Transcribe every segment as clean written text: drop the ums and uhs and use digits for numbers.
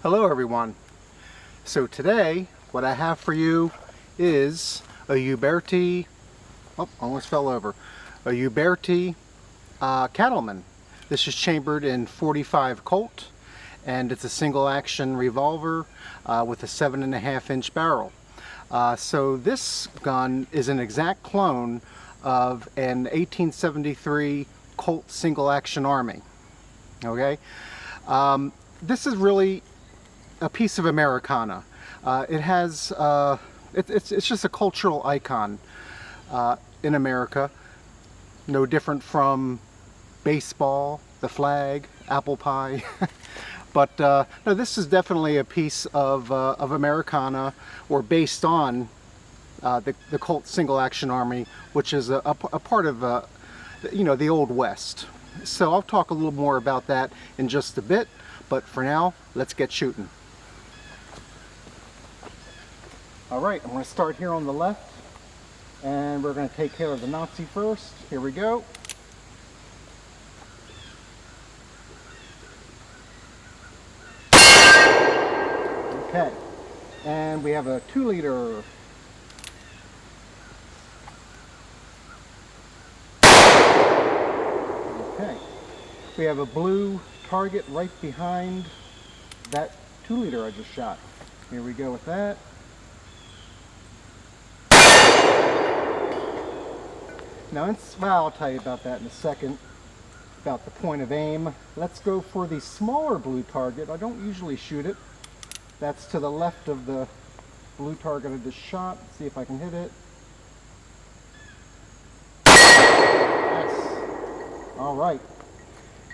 Hello everyone. So today what I have for you is a Uberti, almost fell over, a Uberti Cattleman. This is chambered in 45 Colt and it's a single action revolver with a 7.5-inch barrel. So this gun is an exact clone of an 1873 Colt single action Army. Okay, this is really a piece of Americana. It has, it's just a cultural icon in America, no different from baseball, the flag, apple pie. But no, this is definitely a piece of Americana, or based on the Colt Single Action Army, which is a part of the Old West. So I'll talk a little more about that in just a bit, but for now, let's get shooting. All right, I'm going to start here on the left, and we're going to take care of the Nazi first. Here we go. Okay, and we have a 2-liter. Okay, we have a blue target right behind that 2-liter I just shot. Here we go with that. Now, well, I'll tell you about that in a second, about the point of aim. Let's go for the smaller blue target. I don't usually shoot it. That's to the left of the blue target I just shot. Let's see if I can hit it. Yes. All right.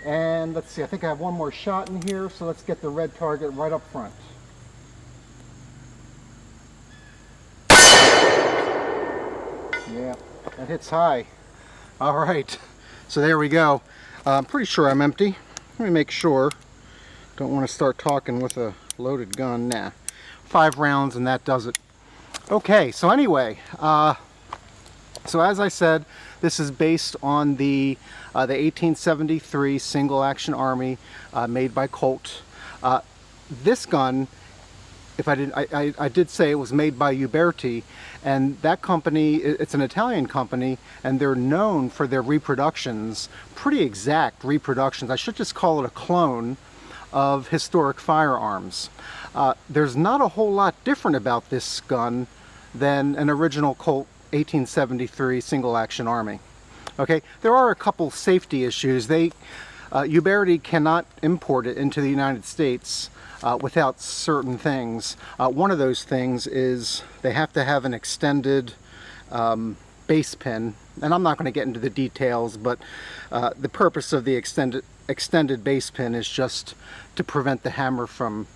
And let's see, I think I have one more shot in here, so let's get the red target right up front. Yeah, that hits high. All right, so there we go. I'm pretty sure I'm empty. Let me make sure. Don't want to start talking with a loaded gun. Nah, 5 rounds and that does it. Okay, so anyway, so as I said, this is based on the 1873 Single Action Army made by Colt. This gun, if I did say it was made by Uberti, and that company, it's an Italian company, and they're known for their reproductions, pretty exact reproductions. I should just call it a clone of historic firearms. There's not a whole lot different about this gun than an original Colt 1873 Single Action Army. Okay, there are a couple safety issues. Uberti cannot import it into the United States without certain things. One of those things is they have to have an extended base pin, and I'm not going to get into the details, but the purpose of the extended base pin is just to prevent the hammer from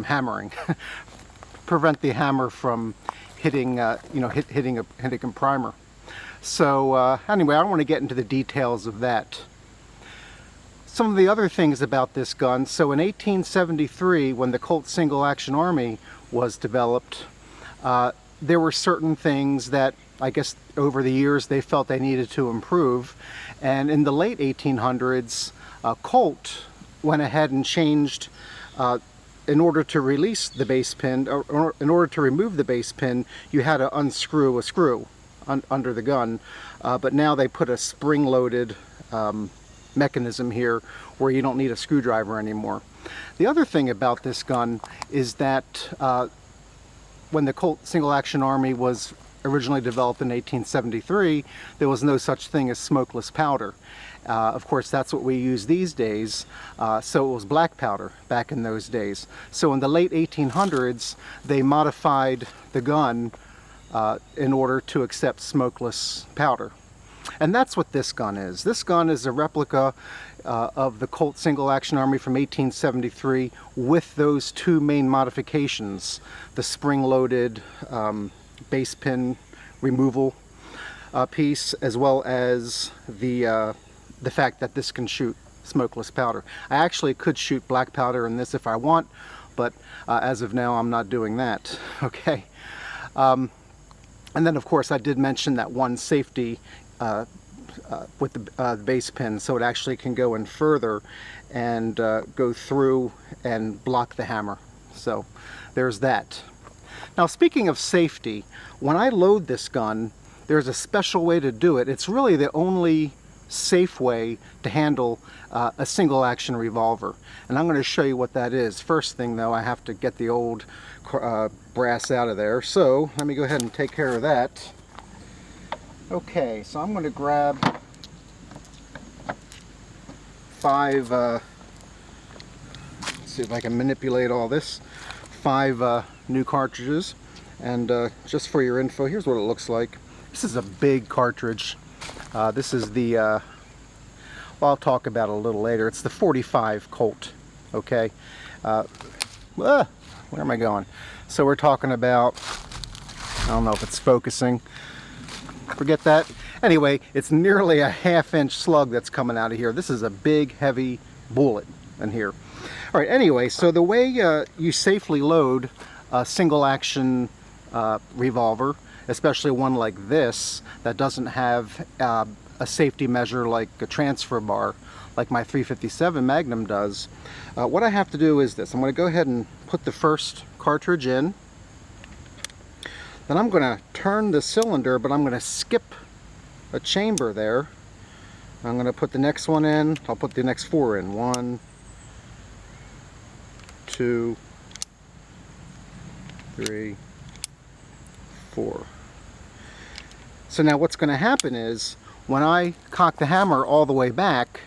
hammering, prevent the hammer from hitting hitting a primer. So anyway, I don't want to get into the details of that. Some of the other things about this gun, so in 1873, when the Colt Single Action Army was developed, there were certain things that I guess over the years they felt they needed to improve, and in the late 1800s, Colt went ahead and changed, in order to release the base pin, or in order to remove the base pin, you had to unscrew a screw under the gun, but now they put a spring-loaded mechanism here where you don't need a screwdriver anymore. The other thing about this gun is that when the Colt Single Action Army was originally developed in 1873, there was no such thing as smokeless powder. Of course, that's what we use these days, so it was black powder back in those days. So in the late 1800s, they modified the gun in order to accept smokeless powder. And that's what this gun is. This gun is a replica of the Colt Single Action Army from 1873 with those 2 main modifications, the spring-loaded base pin removal piece, as well as the fact that this can shoot smokeless powder. I actually could shoot black powder in this if I want, but as of now I'm not doing that. Okay. And then of course I did mention that one safety with the base pin, so it actually can go in further and go through and block the hammer. So there's that. Now, speaking of safety, when I load this gun, there's a special way to do it. It's really the only safe way to handle a single action revolver, and I'm going to show you what that is. First thing though, I have to get the old brass out of there, so let me go ahead and take care of that. Okay, so I'm going to grab 5 let's see if I can manipulate all this, 5 new cartridges. And just for your info, here's what it looks like. This is a big cartridge. This is the, well, I'll talk about it a little later. It's the 45 Colt, okay? Where am I going? So we're talking about, I don't know if it's focusing. Forget that. Anyway, it's nearly a 1/2-inch slug that's coming out of here. This is a big, heavy bullet in here. All right, anyway, so the way you safely load a single action revolver, especially one like this that doesn't have a safety measure like a transfer bar like my 357 Magnum does, what I have to do is this. I'm going to go ahead and put the first cartridge in. Then I'm going to turn the cylinder, but I'm going to skip a chamber there. I'm going to put the next one in. I'll put the next 4 in. 1, 2, 3, 4. So now what's going to happen is when I cock the hammer all the way back,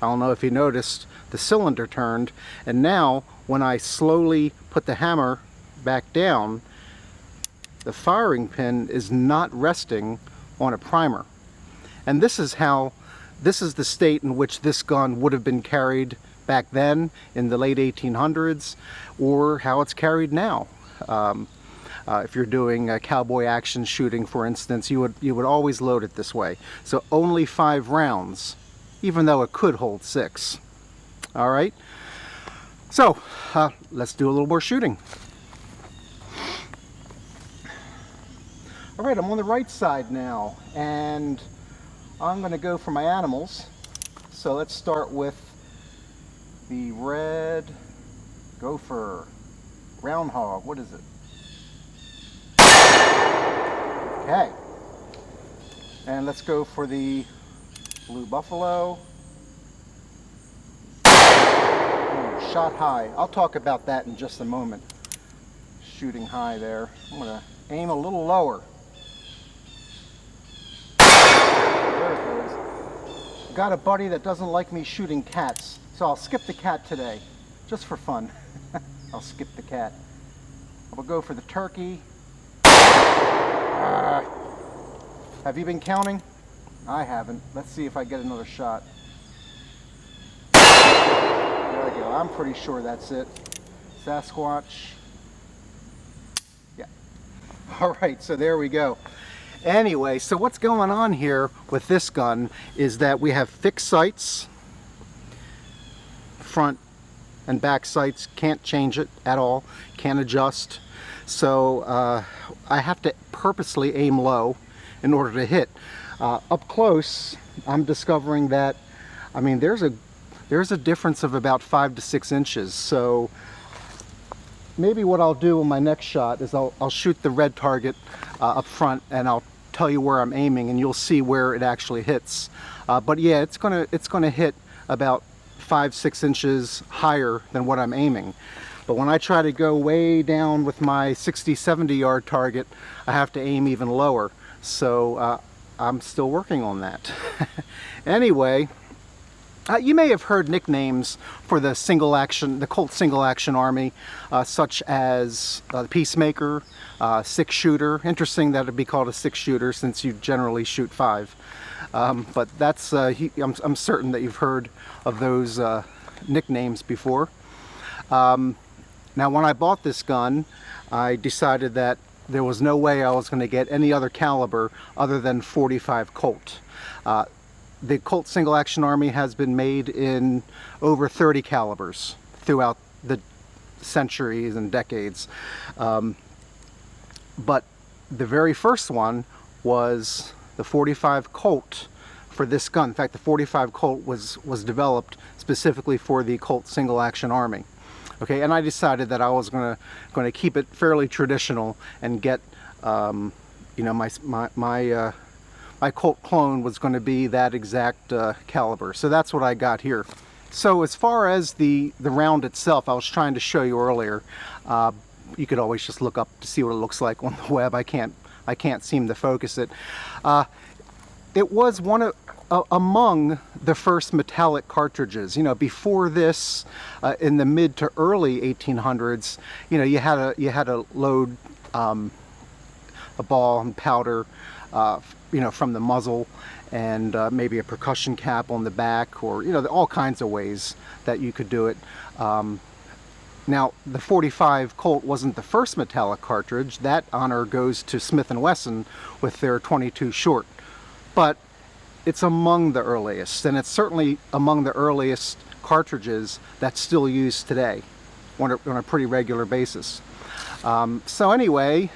I don't know if you noticed, the cylinder turned, and now when I slowly put the hammer back down, the firing pin is not resting on a primer. And this is the state in which this gun would have been carried back then in the late 1800s, or how it's carried now. If you're doing cowboy action shooting, for instance, you would always load it this way. So only 5 rounds, even though it could hold 6. All right. So let's do a little more shooting. All right, I'm on the right side now, and I'm going to go for my animals. So let's start with the red gopher, groundhog. What is it? Okay. And let's go for the blue buffalo. Ooh, shot high. I'll talk about that in just a moment. Shooting high there. I'm going to aim a little lower. There it goes. Got a buddy that doesn't like me shooting cats, so I'll skip the cat today, just for fun. I'll skip the cat. I will go for the turkey. Have you been counting? I haven't. Let's see if I get another shot. There we go. I'm pretty sure that's it. Sasquatch. Yeah. All right, so there we go. Anyway, so what's going on here with this gun is that we have fixed sights, front and back sights, can't change it at all, can't adjust. So I have to purposely aim low in order to hit. Up close, I'm discovering that, I mean, there's a difference of about 5 to 6 inches. So maybe what I'll do in my next shot is I'll shoot the red target up front, and I'll tell you where I'm aiming, and you'll see where it actually hits. But yeah, it's gonna hit about 5-6 inches higher than what I'm aiming. But when I try to go way down with my 60-70 yard target, I have to aim even lower. So I'm still working on that. Anyway, you may have heard nicknames for the Colt single action army, such as the Peacemaker, 6-shooter. Interesting that it'd be called a 6-shooter since you generally shoot 5. But that's I'm certain that you've heard of those nicknames before. Now, when I bought this gun, I decided that there was no way I was going to get any other caliber other than 45 Colt. The Colt Single Action Army has been made in over 30 calibers throughout the centuries and decades. But the very first one was the 45 Colt for this gun. In fact, the 45 Colt was developed specifically for the Colt Single Action Army. Okay, and I decided that I was going to keep it fairly traditional and get, you know, my Colt Clone was going to be that exact caliber. So that's what I got here. So as far as the round itself, I was trying to show you earlier. You could always just look up to see what it looks like on the web. I can't seem to focus it. It was one of among the first metallic cartridges. You know, before this, in the mid to early 1800s, you know, you had to load a ball and powder, you know, from the muzzle, and maybe a percussion cap on the back, or, you know, all kinds of ways that you could do it. Now, the 45 Colt wasn't the first metallic cartridge. That honor goes to Smith & Wesson with their 22 short. But it's among the earliest, and it's certainly among the earliest cartridges that's still used today on a pretty regular basis. So anyway,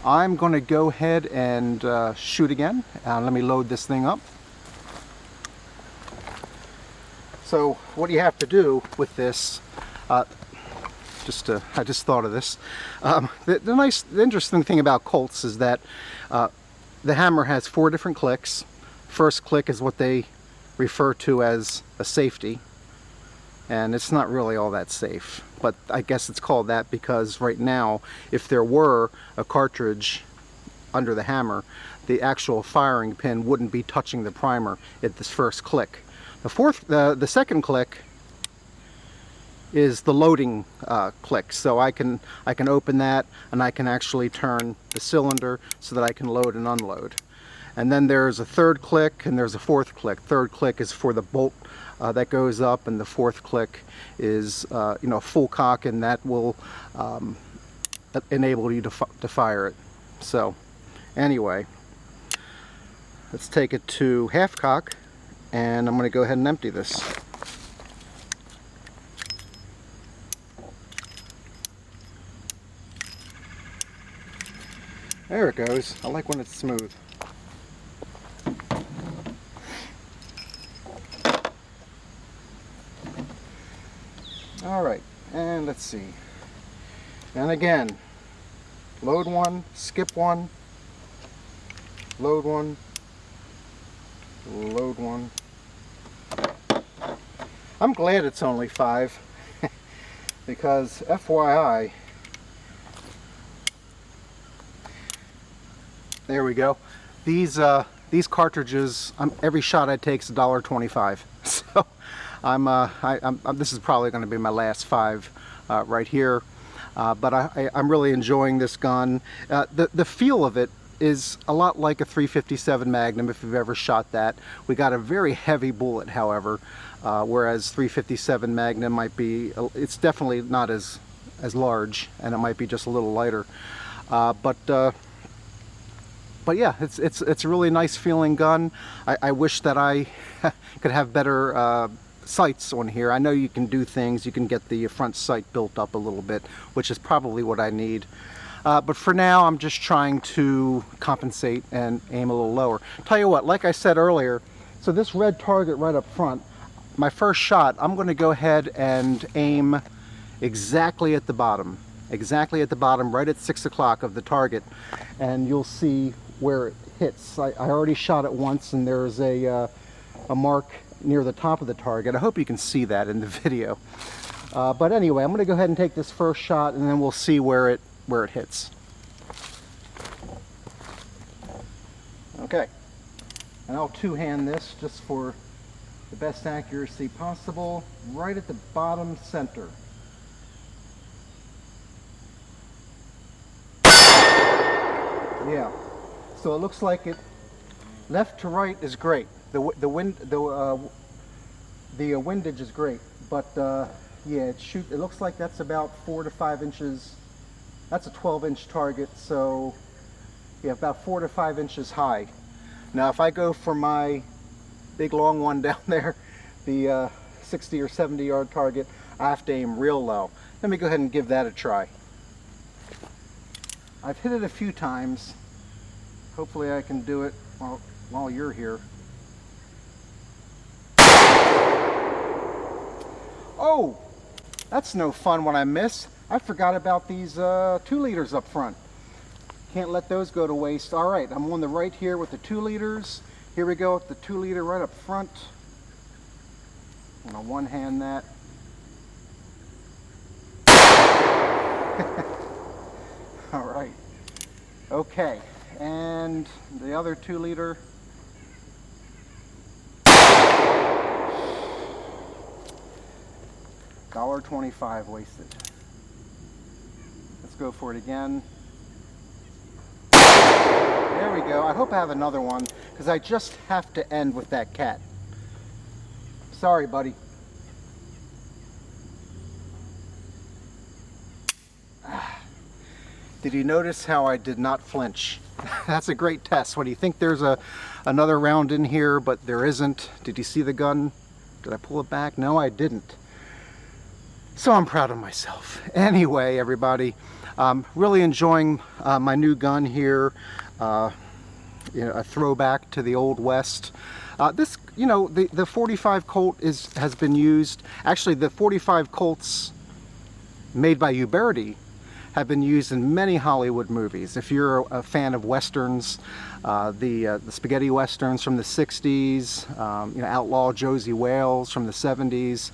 I'm going to go ahead and shoot again. Let me load this thing up. So what do you have to do with this? I just thought of this. The interesting thing about Colts is that the hammer has 4 different clicks. First click is what they refer to as a safety, and it's not really all that safe, but I guess it's called that because right now, if there were a cartridge under the hammer, the actual firing pin wouldn't be touching the primer at this first click. The second click is the loading click, so I can open that, and I can actually turn the cylinder so that I can load and unload. And then there's a third click and there's a fourth click. Third click is for the bolt that goes up, and the fourth click is you know, full cock, and that will enable you to fire it. So anyway, let's take it to half cock, and I'm going to go ahead and empty this. There it goes. I like when it's smooth. Alright, and let's see. And again, load one, skip one, load one, load one. I'm glad it's only 5 because FYI, there we go. These cartridges, every shot I take is $1.25. So this is probably going to be my last 5 right here. But I'm really enjoying this gun. The feel of it is a lot like a 357 Magnum, if you've ever shot that. We got a very heavy bullet, however, whereas 357 Magnum might be, it's definitely not as large, and it might be just a little lighter. But yeah, it's a really nice feeling gun. I wish that I could have better sights on here. I know you can do things, you can get the front sight built up a little bit, which is probably what I need. But for now, I'm just trying to compensate and aim a little lower. Tell you what, like I said earlier, so this red target right up front, my first shot, I'm going to go ahead and aim exactly at the bottom. Exactly at the bottom, right at 6 o'clock of the target, and you'll see where it hits. I already shot it once, and there's a mark near the top of the target. I hope you can see that in the video. But anyway, I'm going to go ahead and take this first shot, and then we'll see where it hits. Okay, and I'll two-hand this just for the best accuracy possible, right at the bottom center. Yeah, so it looks like it left to right is great. The windage is great, but yeah, it looks like that's about 4 to 5 inches. That's a 12-inch target, so yeah, about 4 to 5 inches high. Now, if I go for my big long one down there, the 60 or 70 yard target, I have to aim real low. Let me go ahead and give that a try. I've hit it a few times, Hopefully I can do it while you're here. Oh, that's no fun when I miss. I forgot about these 2 liters up front. Can't let those go to waste. All right, I'm on the right here with the 2 liters. Here we go with the 2 liter right up front. I'm gonna one hand that. All right. Okay, and the other 2 liter. $1.25 wasted. Let's go for it again. There we go. I hope I have another one, because I just have to end with that cat. Sorry, buddy. Did you notice how I did not flinch? That's a great test. When you think there's another round in here, but there isn't. Did you see the gun? Did I pull it back? No, I didn't. So I'm proud of myself. Anyway, everybody, really enjoying my new gun here. You know, a throwback to the Old West. This, you know, the 45 Colt has been used. Actually, the 45 Colts made by Uberti have been used in many Hollywood movies. If you're a fan of westerns, the spaghetti westerns from the 60s, you know, Outlaw Josie Wales from the 70s.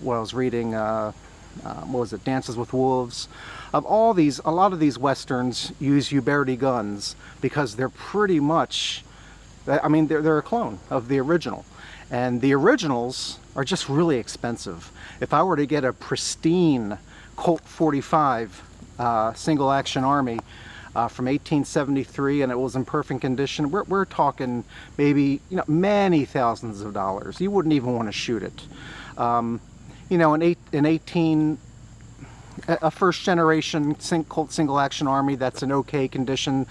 Well, I was reading, what was it, Dances with Wolves. Of all these, a lot of these westerns use Uberti guns because they're pretty much, I mean, they're a clone of the original. And the originals are just really expensive. If I were to get a pristine Colt 45 single action army from 1873 and it was in perfect condition, we're talking maybe, you know, many thousands of dollars. You wouldn't even want to shoot it. You know, a first generation Colt single action army that's in okay condition,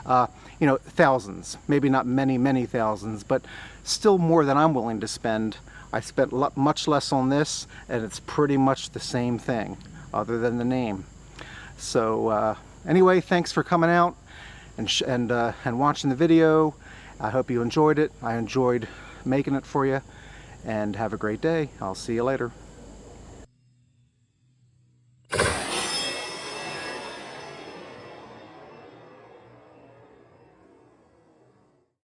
you know, thousands, maybe not many thousands, but still more than I'm willing to spend. I spent much less on this, and it's pretty much the same thing other than the name. So anyway, thanks for coming out and watching the video. I hope you enjoyed it. I enjoyed making it for you, and have a great day. I'll see you later.